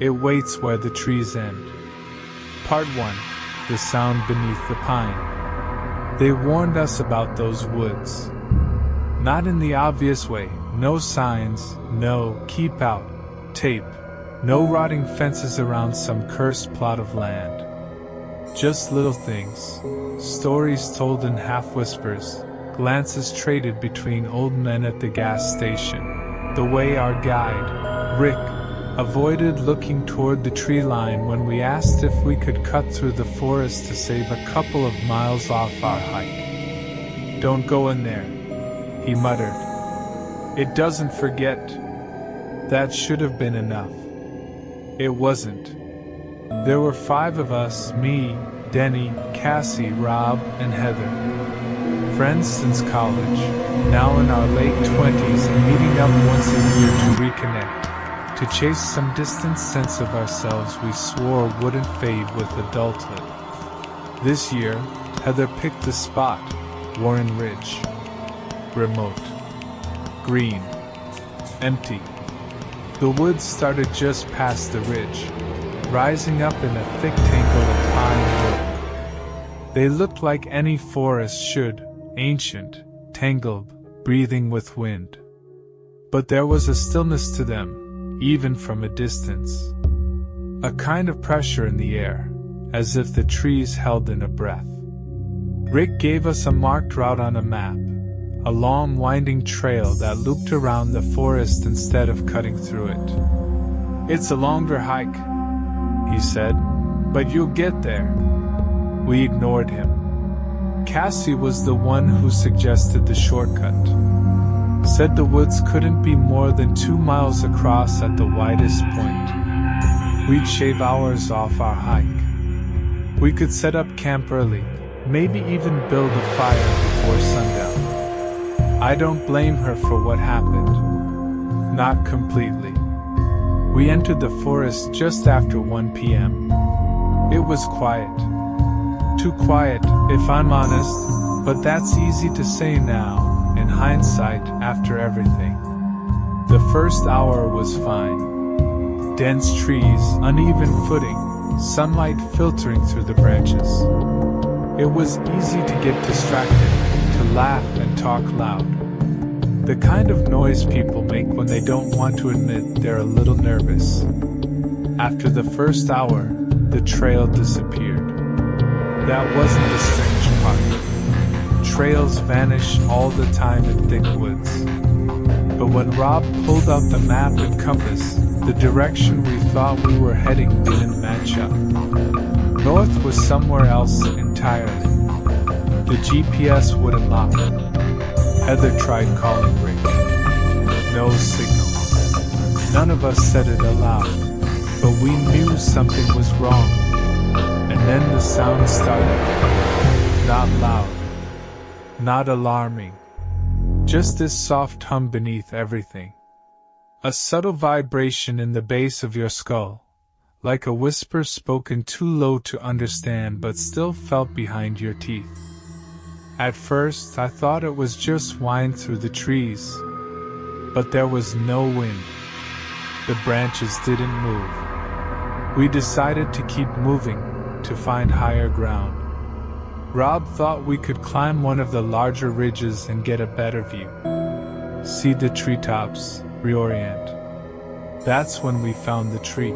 It waits where the trees end. Part 1. The Sound Beneath the Pine. They warned us about those woods. Not in the obvious way, no signs, no keep out tape, no rotting fences around some cursed plot of land. Just little things, stories told in half whispers, glances traded between old men at the gas station. The way our guide, Rick, avoided looking toward the tree line when we asked if we could cut through the forest to save a couple of miles off our hike. "Don't go in there," he muttered. "It doesn't forget." That should have been enough. It wasn't. There were 5 of us, me, Denny, Cassie, Rob, and Heather. Friends since college, now in our late 20s and meeting up once a year to reconnect, to chase some distant sense of ourselves we swore wouldn't fade with adulthood. This year, Heather picked the spot, Warren Ridge. Remote. Green. Empty. The woods started just past the ridge, rising up in a thick tangle of pine and oak. They looked like any forest should, ancient, tangled, breathing with wind. But there was a stillness to them, even from a distance. A kind of pressure in the air, as if the trees held in a breath. Rick gave us a marked route on a map, a long winding trail that looped around the forest instead of cutting through it. "It's a longer hike," he said, "but you'll get there." We ignored him. Cassie was the one who suggested the shortcut. Said the woods couldn't be more than 2 miles across at the widest point. We'd shave hours off our hike. We could set up camp early, maybe even build a fire before sundown. I don't blame her for what happened. Not completely. We entered the forest just after 1 p.m. It was quiet. Too quiet, if I'm honest, but that's easy to say now, in hindsight, after everything. The first hour was fine. Dense trees, uneven footing, sunlight filtering through the branches. It was easy to get distracted, to laugh and talk loud. The kind of noise people make when they don't want to admit they're a little nervous. After the first hour, the trail disappeared. That wasn't the strange part. Trails vanish all the time in thick woods. But when Rob pulled out the map and compass, the direction we thought we were heading didn't match up. North was somewhere else entirely. The GPS wouldn't lock. Heather tried calling Rick. No signal. None of us said it aloud, but we knew something was wrong. And then the sound started. Not loud. Not alarming. Just this soft hum beneath everything. A subtle vibration in the base of your skull, like a whisper spoken too low to understand but still felt behind your teeth. At first, I thought it was just wind through the trees. But there was no wind. The branches didn't move. We decided to keep moving, to find higher ground. Rob thought we could climb one of the larger ridges and get a better view. See the treetops, reorient. That's when we found the tree.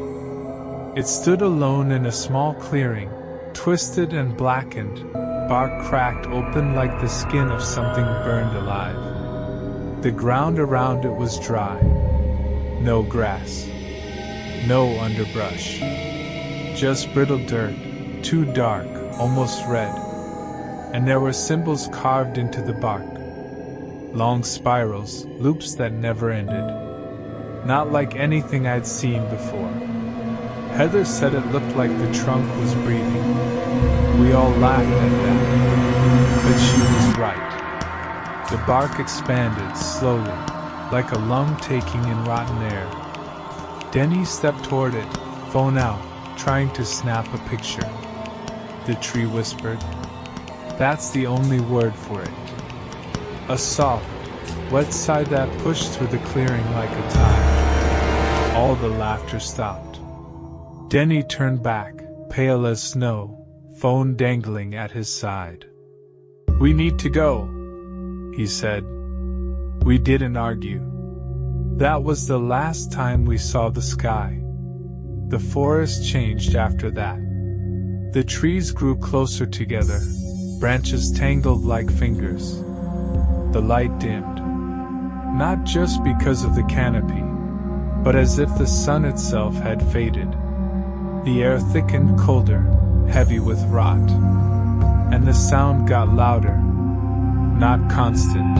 It stood alone in a small clearing, twisted and blackened, bark cracked open like the skin of something burned alive. The ground around it was dry. No grass. No underbrush. Just brittle dirt, too dark, almost red. And there were symbols carved into the bark. Long spirals, loops that never ended. Not like anything I'd seen before. Heather said it looked like the trunk was breathing. We all laughed at that. But she was right. The bark expanded slowly, like a lung taking in rotten air. Denny stepped toward it, phone out, trying to snap a picture. The tree whispered. That's the only word for it. A soft, wet sigh that pushed through the clearing like a tide. All the laughter stopped. Denny turned back, pale as snow, phone dangling at his side. "We need to go," he said. We didn't argue. That was the last time we saw the sky. The forest changed after that. The trees grew closer together, branches tangled like fingers. The light dimmed. Not just because of the canopy, but as if the sun itself had faded. The air thickened colder, heavy with rot. And the sound got louder. Not constant.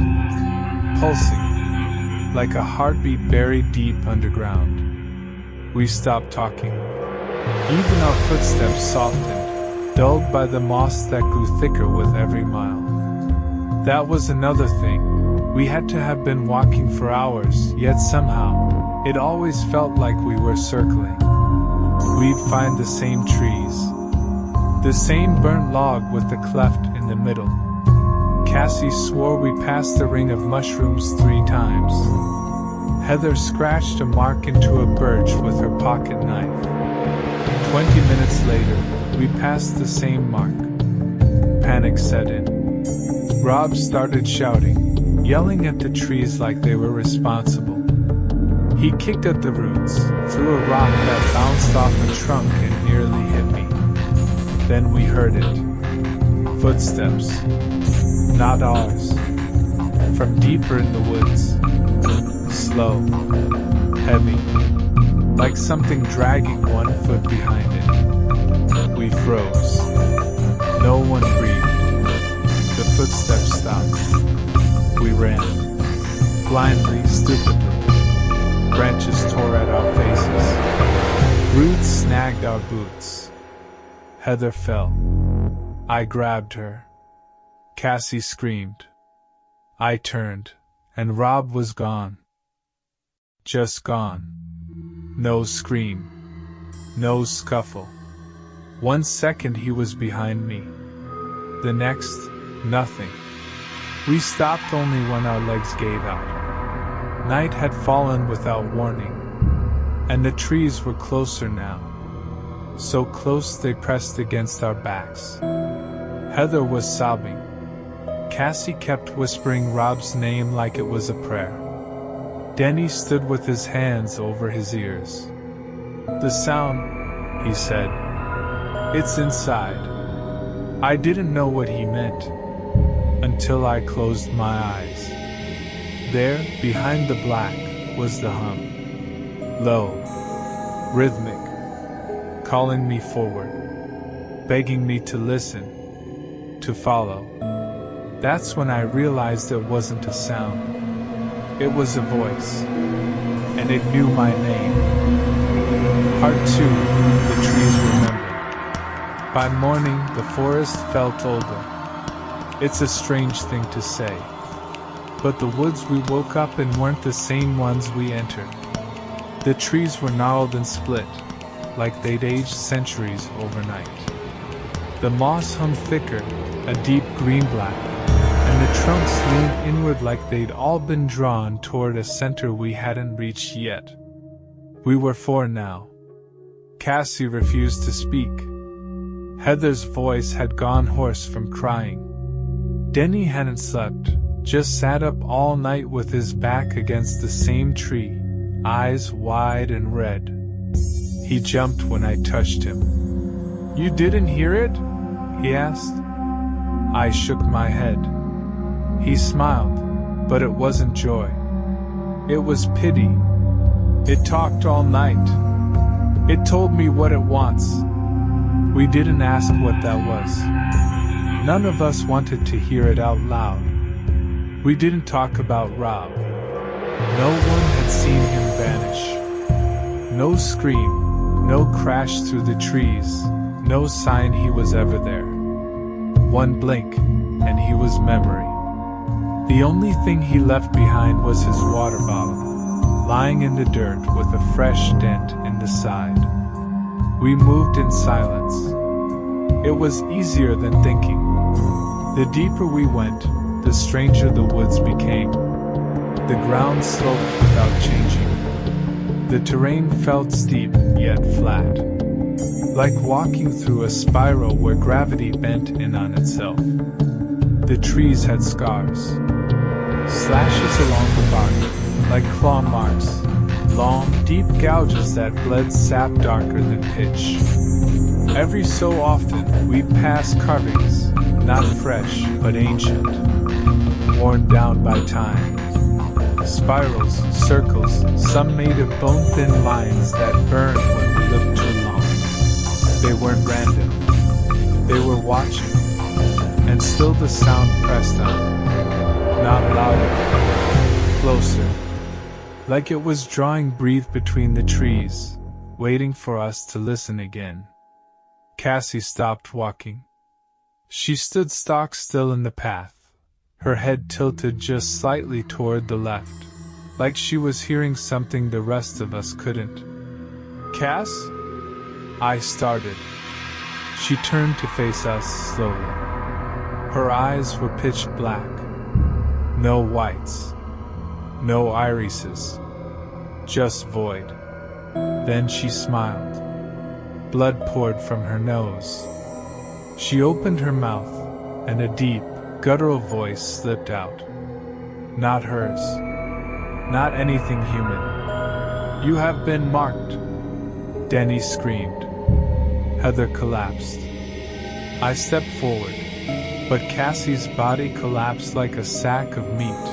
Pulsing. Like a heartbeat buried deep underground. We stopped talking. Even our footsteps softened, dulled by the moss that grew thicker with every mile. That was another thing. We had to have been walking for hours, yet somehow, it always felt like we were circling. We'd find the same trees. The same burnt log with the cleft in the middle. Cassie swore we passed the ring of mushrooms 3 times. Heather scratched a mark into a birch with her pocket knife. 20 minutes later, we passed the same mark. Panic set in. Rob started shouting, yelling at the trees like they were responsible. He kicked at the roots, threw a rock that bounced off a trunk and nearly hit me. Then we heard it. Footsteps. Not ours. From deeper in the woods. Slow. Heavy. Like something dragging 1 foot behind it. We froze. No one breathed. The footsteps stopped. We ran. Blindly, stupidly. Branches tore at our faces. Roots snagged our boots. Heather fell. I grabbed her. Cassie screamed. I turned, and Rob was gone. Just gone. No scream. No scuffle. 1 second he was behind me. The next, nothing. We stopped only when our legs gave out. Night had fallen without warning, and the trees were closer now. So close they pressed against our backs. Heather was sobbing. Cassie kept whispering Rob's name like it was a prayer. Denny stood with his hands over his ears. "The sound," he said. "It's inside." I didn't know what he meant, until I closed my eyes. There, behind the black, was the hum. Low. Rhythmic. Calling me forward. Begging me to listen. To follow. That's when I realized it wasn't a sound. It was a voice. And it knew my name. Part 2. The trees remembered. By morning, the forest felt older. It's a strange thing to say. But the woods we woke up in weren't the same ones we entered. The trees were gnarled and split, like they'd aged centuries overnight. The moss hung thicker, a deep green-black, and the trunks leaned inward like they'd all been drawn toward a center we hadn't reached yet. We were 4 now. Cassie refused to speak. Heather's voice had gone hoarse from crying. Denny hadn't slept. Just sat up all night with his back against the same tree, eyes wide and red. He jumped when I touched him. "You didn't hear it?" he asked. I shook my head. He smiled, but it wasn't joy. It was pity. It talked all night. It told me what it wants. We didn't ask what that was. None of us wanted to hear it out loud. We didn't talk about Rob. No one had seen him vanish. No scream, no crash through the trees, no sign he was ever there. 1 blink, and he was memory. The only thing he left behind was his water bottle, lying in the dirt with a fresh dent in the side. We moved in silence. It was easier than thinking. The deeper we went, the stranger the woods became. The ground sloped without changing. The terrain felt steep, yet flat. like walking through a spiral where gravity bent in on itself. The trees had scars, slashes along the bark, like claw marks, long, deep gouges that bled sap darker than pitch. Every so often, we passed carvings, not fresh, but ancient, worn down by time. Spirals, circles, some made of bone-thin lines that burned when we looked too long. They weren't random. They were watching. And still the sound pressed on. Not louder. Closer. Like it was drawing breath between the trees, waiting for us to listen again. Cassie stopped walking. She stood stock still in the path, her head tilted just slightly toward the left, like she was hearing something the rest of us couldn't. "Cass?" I started. She turned to face us slowly. Her eyes were pitch black. No whites. No irises. Just void. Then she smiled. Blood poured from her nose. She opened her mouth, and a deep, guttural voice slipped out. Not hers. Not anything human. "You have been marked." Denny screamed. Heather collapsed. I stepped forward, but Cassie's body collapsed like a sack of meat,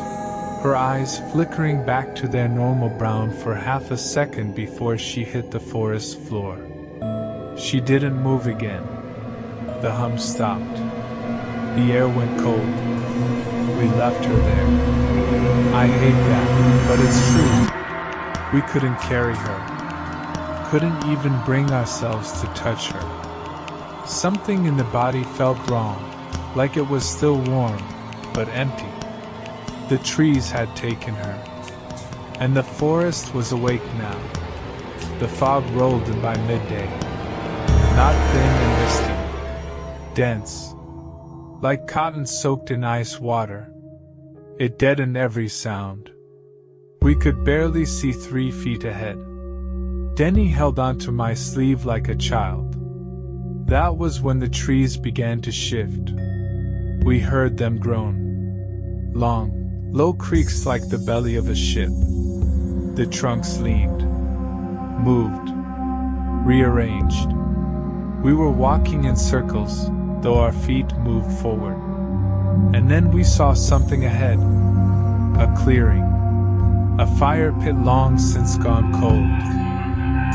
her eyes flickering back to their normal brown for half a second before she hit the forest floor. She didn't move again. The hum stopped. The air went cold. We left her there. I hate that, but it's true. We couldn't carry her. Couldn't even bring ourselves to touch her. Something in the body felt wrong, like it was still warm, but empty. The trees had taken her. And the forest was awake now. The fog rolled in by midday. Not thin and misty. Dense. Like cotton soaked in ice water. It deadened every sound. We could barely see 3 feet ahead. Denny held onto my sleeve like a child. That was when the trees began to shift. We heard them groan. Long, low creaks like the belly of a ship. The trunks leaned, moved, rearranged. We were walking in circles, though our feet moved forward. And then we saw something ahead. A clearing. A fire pit long since gone cold.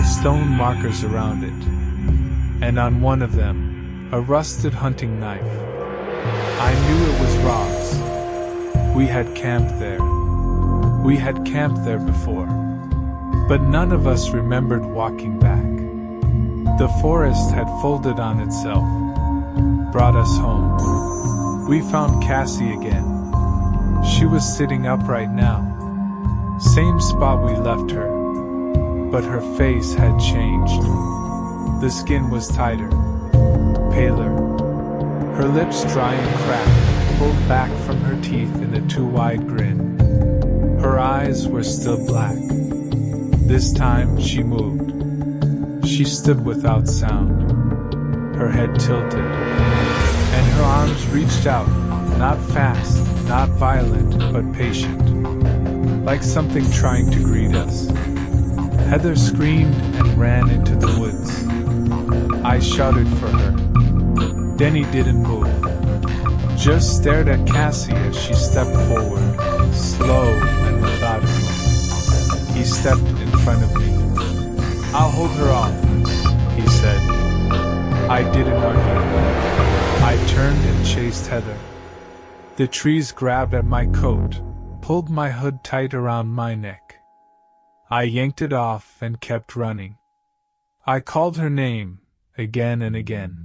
Stone markers around it. And on one of them, a rusted hunting knife. I knew it was Rob's. We had camped there. We had camped there before. But none of us remembered walking back. The forest had folded on itself. Brought us home. We found Cassie again. She was sitting upright now. Same spot we left her. But her face had changed. The skin was tighter, paler. Her lips dry and cracked, pulled back from her teeth in a too wide grin. Her eyes were still black. This time she moved. She stood without sound, her head tilted, and her arms reached out, not fast, not violent, but patient, like something trying to greet us. Heather screamed and ran into the woods. I shouted for her. Denny didn't move, just stared at Cassie as she stepped forward, slow and methodical. He stepped in front of me. "I'll hold her off," he said. I didn't argue. I turned and chased Heather. The trees grabbed at my coat, pulled my hood tight around my neck. I yanked it off and kept running. I called her name, again and again.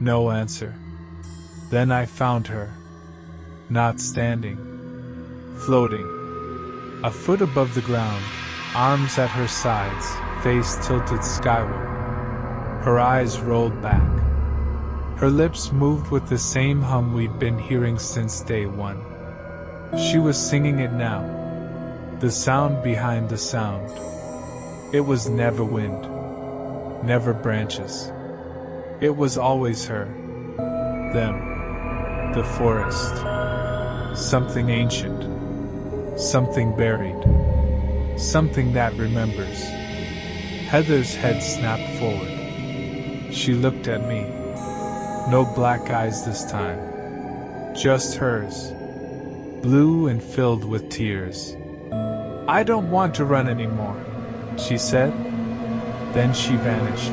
No answer. Then I found her. Not standing. Floating. A foot above the ground, arms at her sides, face tilted skyward. Her eyes rolled back. Her lips moved with the same hum we'd been hearing since day one. She was singing it now. The sound behind the sound. It was never wind. never branches. It was always her. Them. The forest. Something ancient. Something buried. Something that remembers. Heather's head snapped forward. She looked at me. No black eyes this time. Just hers. Blue and filled with tears. "I don't want to run anymore," she said. Then she vanished.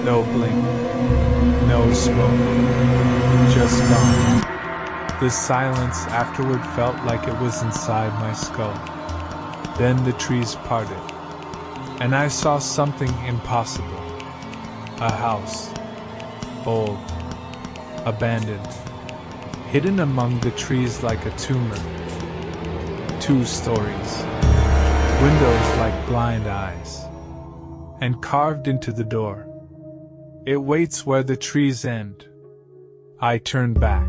No blink. No smoke. Just gone. The silence afterward felt like it was inside my skull. Then the trees parted. And I saw something impossible. A house. Old. Abandoned. Hidden among the trees like a tumor. 2 stories. Windows like blind eyes. And carved into the door. It waits where the trees end. I turned back.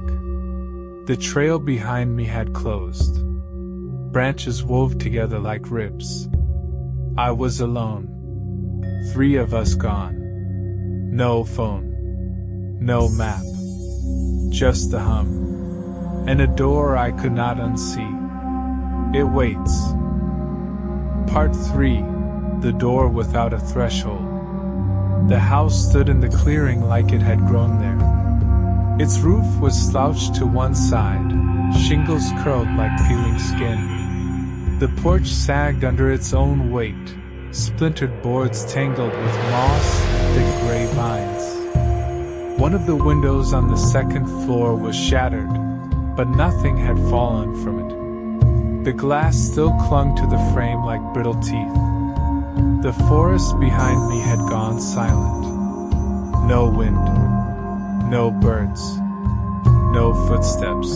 The trail behind me had closed. Branches wove together like ribs. I was alone. 3 of us gone. No phone. No map. Just the hum. And a door I could not unsee. It waits. Part 3. The door without a threshold. The house stood in the clearing like it had grown there. Its roof was slouched to one side, shingles curled like peeling skin. The porch sagged under its own weight, splintered boards tangled with moss, thick gray vines. One of the windows on the 2nd floor was shattered, but nothing had fallen from it. The glass still clung to the frame like brittle teeth. The forest behind me had gone silent. No wind. No birds. No footsteps.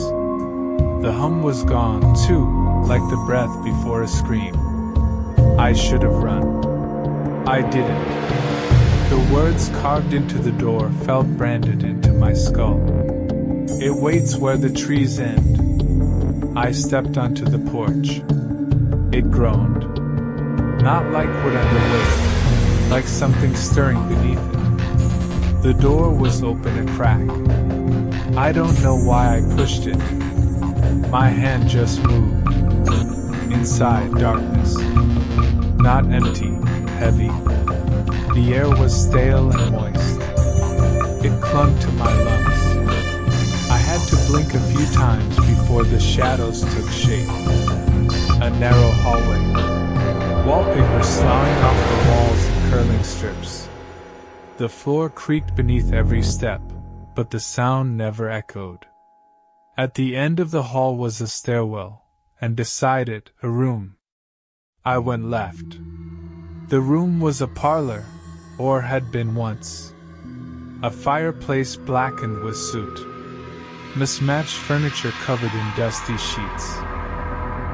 The hum was gone, too, like the breath before a scream. I should have run. I didn't. The words carved into the door felt branded into my skull. It waits where the trees end. I stepped onto the porch. It groaned. Not like wood under weight, like something stirring beneath it. The door was open a crack. I don't know why I pushed it. My hand just moved. Inside, darkness. Not empty, heavy. The air was stale and moist. It clung to my lungs. I had to blink a few times before the shadows took shape. A narrow hallway. Wallpaper sloughing off the walls in curling strips. The floor creaked beneath every step, but the sound never echoed. At the end of the hall was a stairwell, and beside it, a room. I went left. The room was a parlor, or had been once. A fireplace blackened with soot. Mismatched furniture covered in dusty sheets.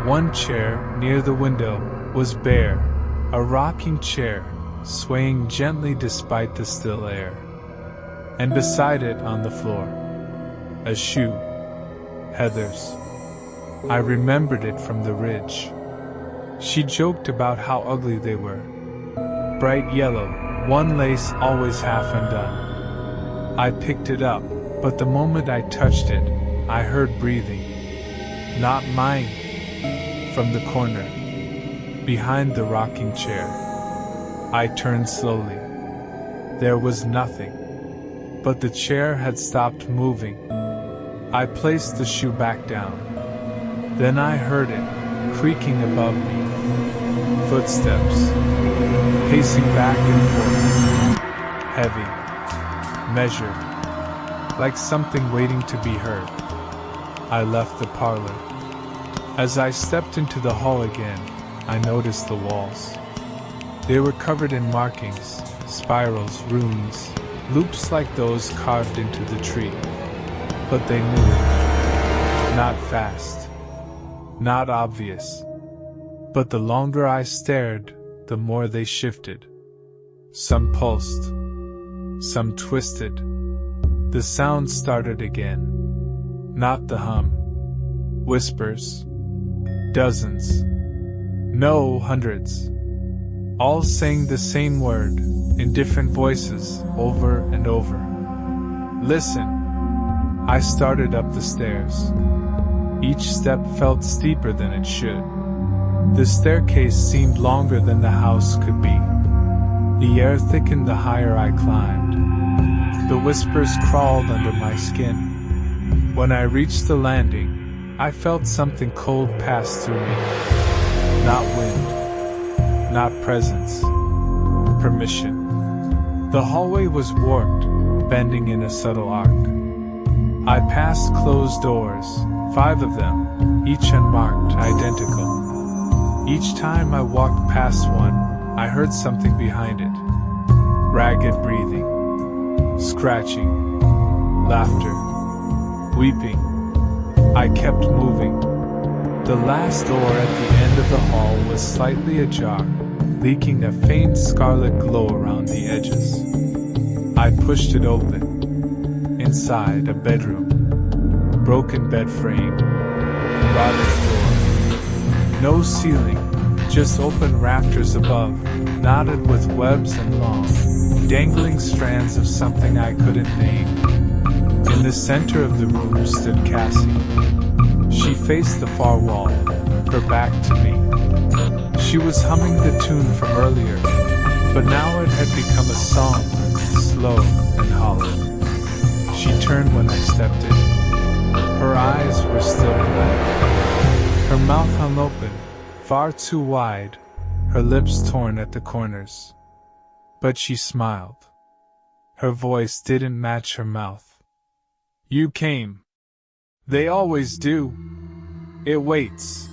One chair, near the window, was bare, a rocking chair, swaying gently despite the still air. And beside it, on the floor, a shoe. Heather's. I remembered it from the ridge. She joked about how ugly they were. Bright yellow, one lace always half undone. I picked it up, but the moment I touched it, I heard breathing. Not mine. From the corner. Behind the rocking chair. I turned slowly. There was nothing. But the chair had stopped moving. I placed the shoe back down. Then I heard it, creaking above me. Footsteps. Pacing back and forth. Heavy. Measured. Like something waiting to be heard. I left the parlor. As I stepped into the hall again, I noticed the walls. They were covered in markings, spirals, runes, loops like those carved into the tree. But they moved. Not fast. Not obvious. But the longer I stared, the more they shifted. Some pulsed. Some twisted. The sound started again. Not the hum. Whispers. Dozens. No, hundreds. all saying the same word, in different voices, over and over. Listen. I started up the stairs. Each step felt steeper than it should. The staircase seemed longer than the house could be. The air thickened the higher I climbed. The whispers crawled under my skin. When I reached the landing, I felt something cold pass through me. Not wind. Not presence. Permission. The hallway was warped, bending in a subtle arc. I passed closed doors, 5 of them, each unmarked, identical. Each time I walked past one, I heard something behind it. Ragged breathing, scratching, laughter, weeping. I kept moving. The last door at the end of the hall was slightly ajar, leaking a faint scarlet glow around the edges. I pushed it open. Inside, a bedroom. Broken bed frame. Rotted floor. No ceiling, just open rafters above, knotted with webs and long, dangling strands of something I couldn't name. In the center of the room stood Cassie. She faced the far wall, her back to me. She was humming the tune from earlier, but now it had become a song, slow and hollow. She turned when I stepped in. Her eyes were still black. Her mouth hung open, far too wide, her lips torn at the corners. But she smiled. Her voice didn't match her mouth. You came. They always do. It waits.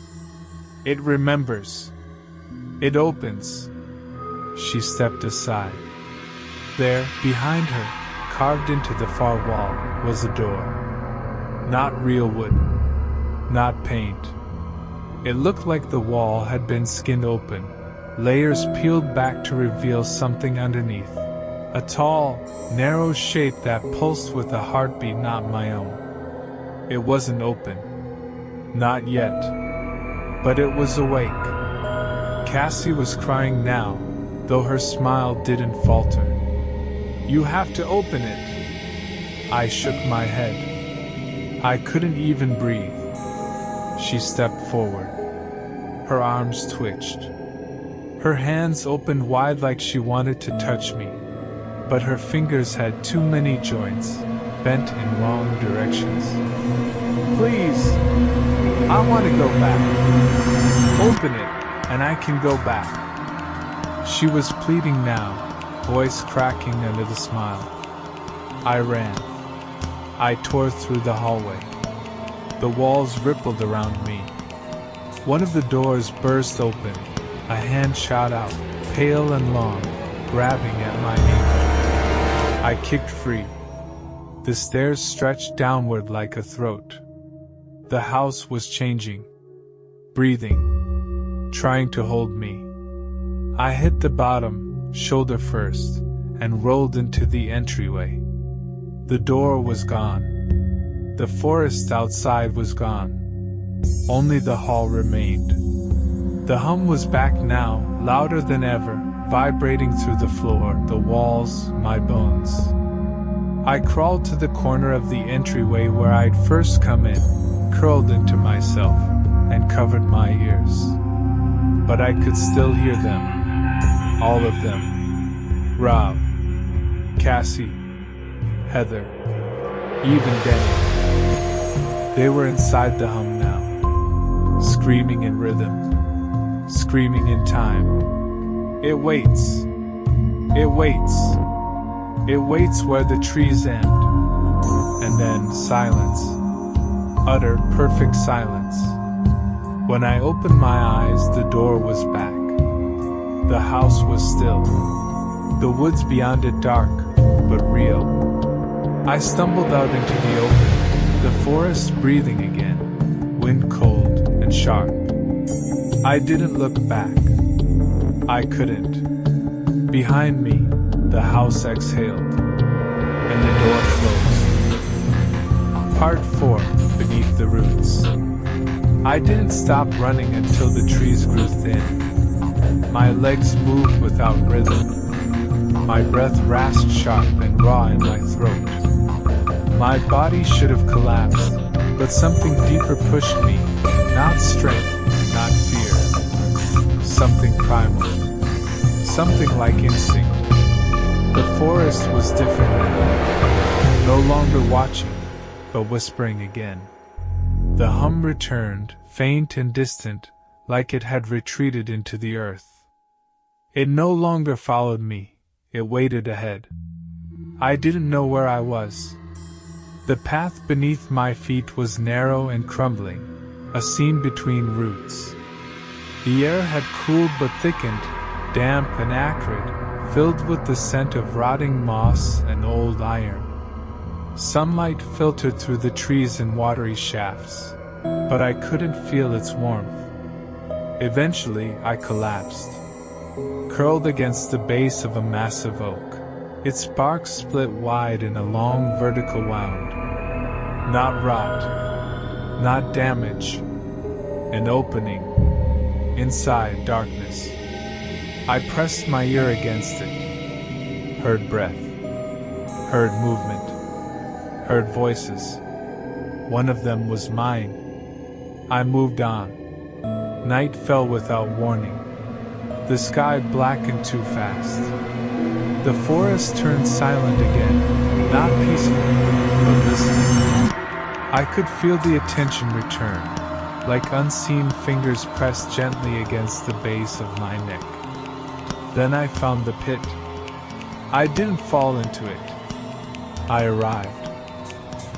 It remembers. It opens. She stepped aside. There, behind her, carved into the far wall, was a door. Not real wood. Not paint. It looked like the wall had been skinned open, layers peeled back to reveal something underneath. A tall, narrow shape that pulsed with a heartbeat not my own. It wasn't open. Not yet. But it was awake. Cassie was crying now, though her smile didn't falter. You have to open it. I shook my head. I couldn't even breathe. She stepped forward. Her arms twitched. Her hands opened wide like she wanted to touch me, but her fingers had too many joints, bent in wrong directions. Please, I want to go back. Open it, and I can go back. She was pleading now, voice cracking under the smile. I ran. I tore through the hallway. The walls rippled around me. One of the doors burst open. A hand shot out, pale and long, grabbing at my ankle. I kicked free. The stairs stretched downward like a throat. The house was changing. Breathing. Trying to hold me. I hit the bottom, shoulder first, and rolled into the entryway. The door was gone. The forest outside was gone. Only the hall remained. The hum was back now, louder than ever, vibrating through the floor, the walls, my bones. I crawled to the corner of the entryway where I'd first come in, curled into myself, and covered my ears. But I could still hear them. All of them. Rob, Cassie, Heather, even Denny. They were inside the hum now, screaming in rhythm, screaming in time. It waits. It waits. It waits where the trees end. And then silence. Utter, perfect silence. When I opened my eyes, the door was back. The house was still. The woods beyond it dark, but real. I stumbled out into the open, the forest breathing again, wind cold and sharp. I didn't look back. I couldn't. Behind me, the house exhaled, and the door closed. Part 4, Beneath the Roots. I didn't stop running until the trees grew thin. My legs moved without rhythm. My breath rasped sharp and raw in my throat. My body should have collapsed, but something deeper pushed me. Not strength, not fear. Something primal. Something like instinct. The forest was different now. No longer watching, but whispering again. The hum returned, faint and distant, like it had retreated into the earth. It no longer followed me, it waited ahead. I didn't know where I was. The path beneath my feet was narrow and crumbling, a seam between roots. The air had cooled but thickened, damp and acrid, filled with the scent of rotting moss and old iron. Sunlight filtered through the trees in watery shafts, but I couldn't feel its warmth. Eventually, I collapsed, curled against the base of a massive oak. Its bark split wide in a long vertical wound. Not rot, not damage, an opening. Inside, darkness. I pressed my ear against it, heard breath, heard movement. Heard voices. One of them was mine. I moved on. Night fell without warning. The sky blackened too fast. The forest turned silent again, not peaceful, but listening. I could feel the attention return, like unseen fingers pressed gently against the base of my neck. Then I found the pit. I didn't fall into it. I arrived.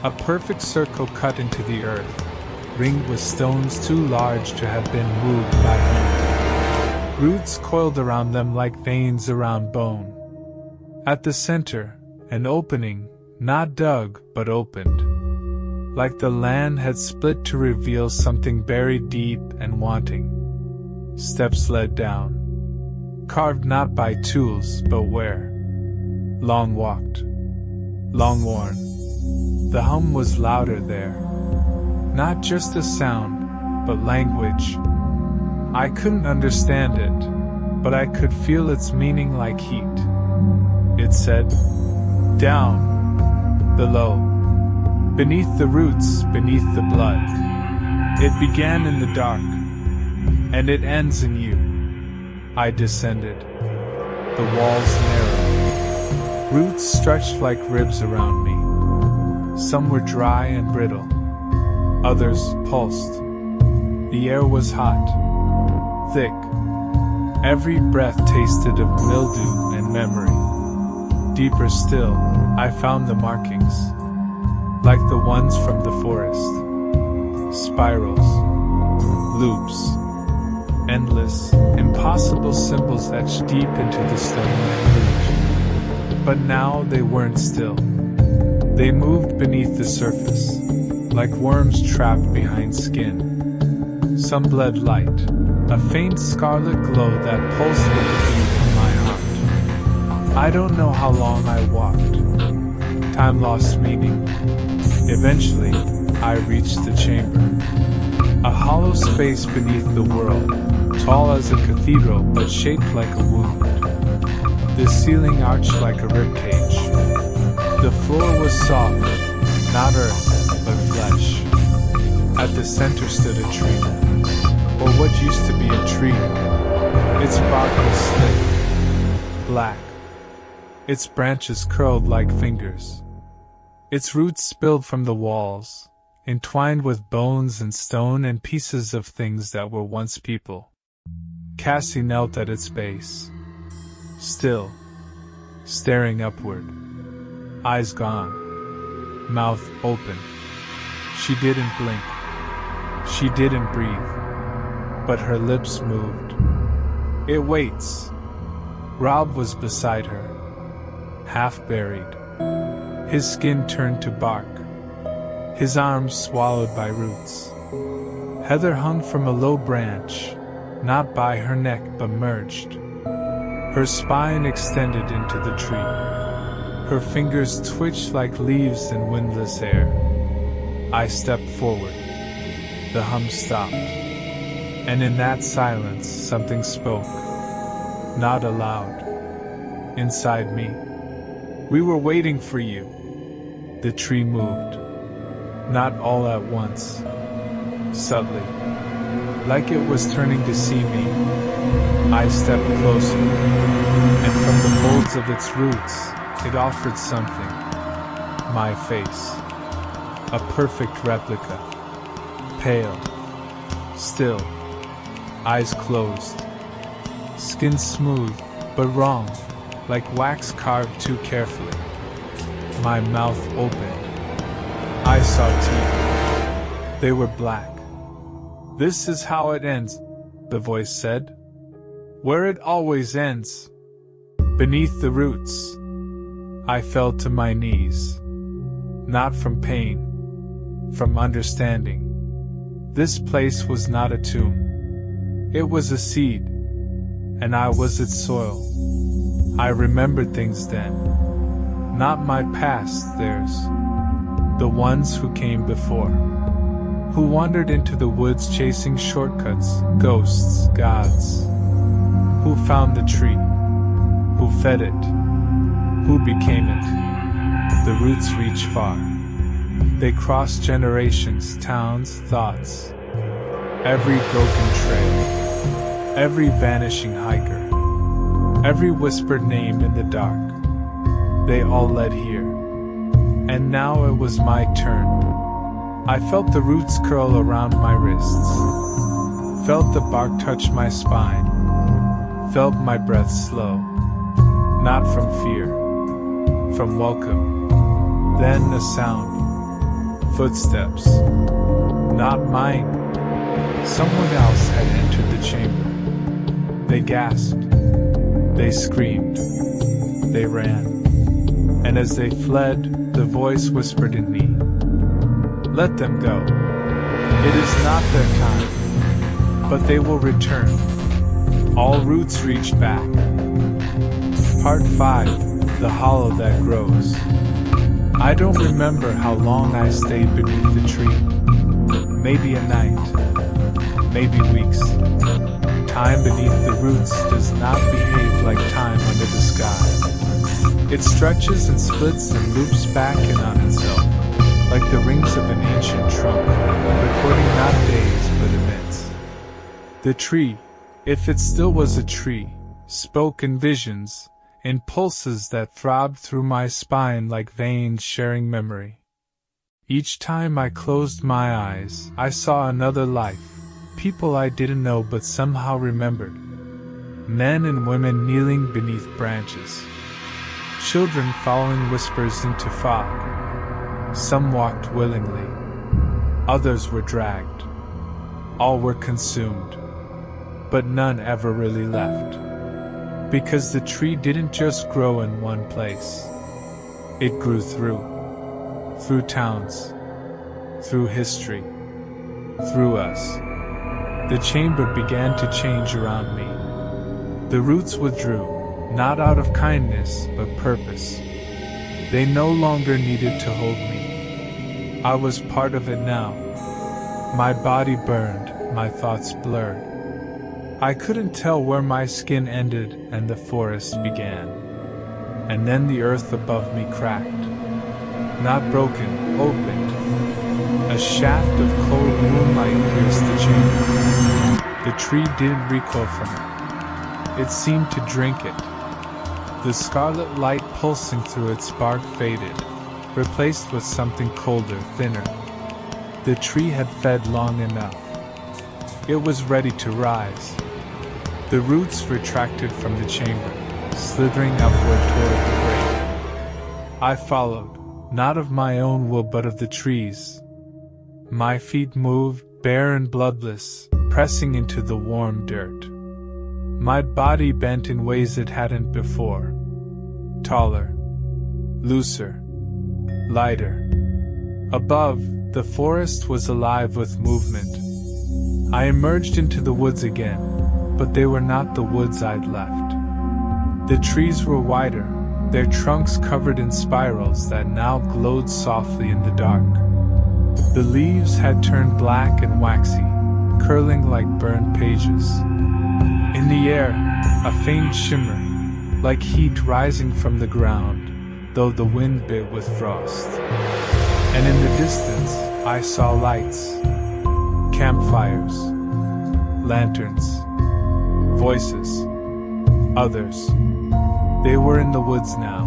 A perfect circle cut into the earth, ringed with stones too large to have been moved by hand. Roots coiled around them like veins around bone. At the center, an opening, not dug, but opened. Like the land had split to reveal something buried deep and wanting. Steps led down. Carved not by tools, but where? Long walked. Long worn. The hum was louder there. Not just a sound, but language. I couldn't understand it, but I could feel its meaning like heat. It said, down, below, beneath the roots, beneath the blood. It began in the dark, and it ends in you. I descended. The walls narrowed. Roots stretched like ribs around me. Some were dry and brittle. Others pulsed. The air was hot, thick. Every breath tasted of mildew and memory. Deeper still, I found the markings, like the ones from the forest. Spirals, loops, endless, impossible symbols etched deep into the stone and root. But now they weren't still. They moved beneath the surface, like worms trapped behind skin. Some bled light, a faint scarlet glow that pulsed with the beat of my heart. I don't know how long I walked. Time lost meaning. Eventually, I reached the chamber. A hollow space beneath the world, tall as a cathedral but shaped like a wound. The ceiling arched like a ribcage. The floor was soft, not earth, but flesh. At the center stood a tree, or what used to be a tree. Its bark was slick, black. Its branches curled like fingers. Its roots spilled from the walls, entwined with bones and stone and pieces of things that were once people. Cassie knelt at its base, still, staring upward. Eyes gone, mouth open. She didn't blink. She didn't breathe. But her lips moved. It waits. Rob was beside her, half buried. His skin turned to bark, his arms swallowed by roots. Heather hung from a low branch, not by her neck but merged. Her spine extended into the tree. Her fingers twitched like leaves in windless air. I stepped forward. The hum stopped. And in that silence, something spoke. not aloud. Inside me. We were waiting for you. The tree moved. Not all at once. Subtly. Like it was turning to see me. I stepped closer. And from the folds of its roots, it offered something. My face. A perfect replica. Pale. Still. Eyes closed. Skin smooth, but wrong, like wax carved too carefully. My mouth opened. I saw teeth. They were black. This is how it ends, the voice said. Where it always ends. Beneath the roots. I fell to my knees. Not from pain. From understanding. This place was not a tomb. It was a seed. And I was its soil. I remembered things then. Not my past, theirs. The ones who came before. Who wandered into the woods chasing shortcuts, ghosts, gods. Who found the tree. Who fed it. Who became it. The roots reach far. They cross generations, towns, thoughts. Every broken trail. Every vanishing hiker. Every whispered name in the dark. They all led here. And now it was my turn. I felt the roots curl around my wrists. Felt the bark touch my spine. Felt my breath slow. Not from fear. From welcome. Then a sound. Footsteps. Not mine. Someone else had entered the chamber. They gasped. They screamed. They ran. And as they fled, the voice whispered in me. Let them go. It is not their time. But they will return. All roots reach back. Part 5. The Hollow That Grows. I don't remember how long I stayed beneath the tree. Maybe a night. Maybe weeks. Time beneath the roots does not behave like time under the sky. It stretches and splits and loops back in on itself, like the rings of an ancient trunk, recording not days but events. The tree, if it still was a tree, spoke in visions, in pulses that throbbed through my spine like veins sharing memory. Each time I closed my eyes, I saw another life, people I didn't know but somehow remembered. Men and women kneeling beneath branches. Children following whispers into fog. Some walked willingly. Others were dragged. All were consumed. But none ever really left. Because the tree didn't just grow in one place. It grew through towns, through history, through us. The chamber began to change around me. The roots withdrew, not out of kindness, but purpose. They no longer needed to hold me. I was part of it now. My body burned, my thoughts blurred. I couldn't tell where my skin ended and the forest began. And then the earth above me cracked. Not broken, opened. A shaft of cold moonlight pierced the chamber. The tree didn't recoil from it. It seemed to drink it. The scarlet light pulsing through its bark faded, replaced with something colder, thinner. The tree had fed long enough. It was ready to rise. The roots retracted from the chamber, slithering upward toward the grave. I followed, not of my own will but of the tree's. My feet moved, bare and bloodless, pressing into the warm dirt. My body bent in ways it hadn't before. Taller, looser, lighter. Above, the forest was alive with movement. I emerged into the woods again, but they were not the woods I'd left. The trees were wider, their trunks covered in spirals that now glowed softly in the dark. The leaves had turned black and waxy, curling like burned pages. In the air, a faint shimmer, like heat rising from the ground, though the wind bit with frost. And in the distance, I saw lights, campfires, lanterns, voices, others. They were in the woods now.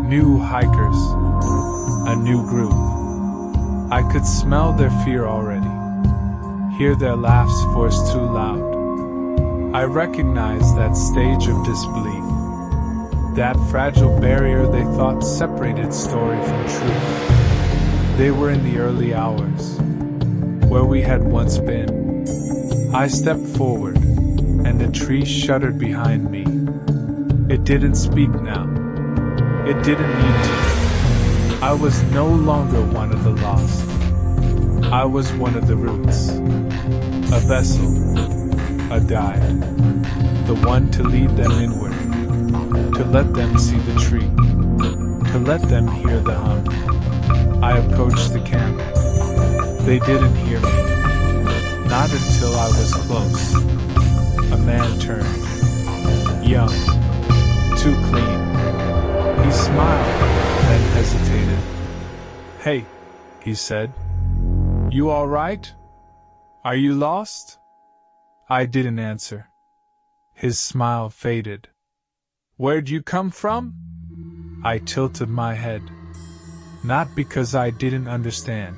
New hikers, a new group. I could smell their fear already, hear their laughs forced too loud. I recognized that stage of disbelief, that fragile barrier they thought separated story from truth. They were in the early hours, where we had once been. I stepped forward, and the tree shuddered behind me. It didn't speak now. It didn't need to. I was no longer one of the lost. I was one of the roots. A vessel. A guide. The one to lead them inward. To let them see the tree. To let them hear the hum. I approached the camp. They didn't hear me. Not until I was close. A man turned. Young. Too clean. He smiled, then hesitated. "Hey," he said. "You all right? Are you lost?" I didn't answer. His smile faded. "Where'd you come from?" I tilted my head. Not because I didn't understand.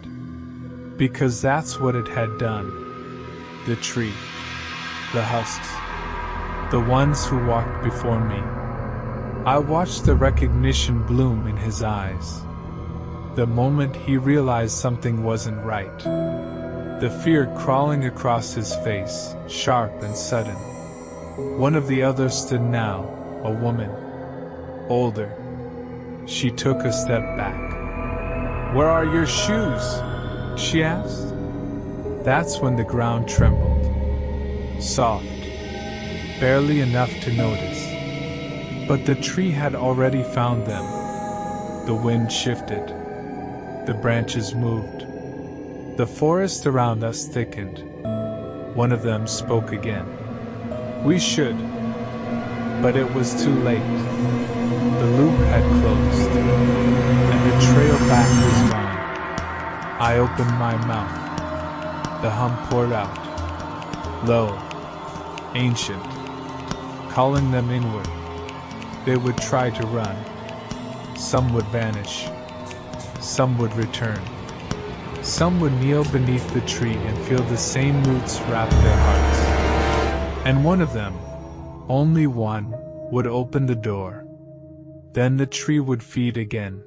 Because that's what it had done. The tree. The husks. The ones who walked before me. I watched the recognition bloom in his eyes. The moment he realized something wasn't right. The fear crawling across his face, sharp and sudden. One of the others stood now, a woman. Older. She took a step back. "Where are your shoes?" she asked. That's when the ground trembled. Soft. Barely enough to notice. But the tree had already found them. The wind shifted. The branches moved. The forest around us thickened. One of them spoke again. "We should." But it was too late. The loop had closed, and the trail back was gone. I opened my mouth. The hum poured out. Low. Ancient. Calling them inward. They would try to run. Some would vanish. Some would return. Some would kneel beneath the tree and feel the same roots wrap their hearts. And one of them, only one, would open the door. Then the tree would feed again.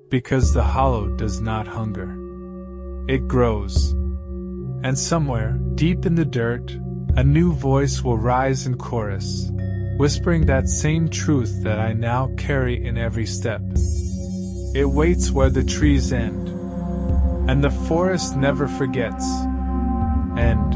Because the hollow does not hunger. It grows. And somewhere, deep in the dirt, a new voice will rise in chorus, whispering that same truth that I now carry in every step. It waits where the trees end, and the forest never forgets. And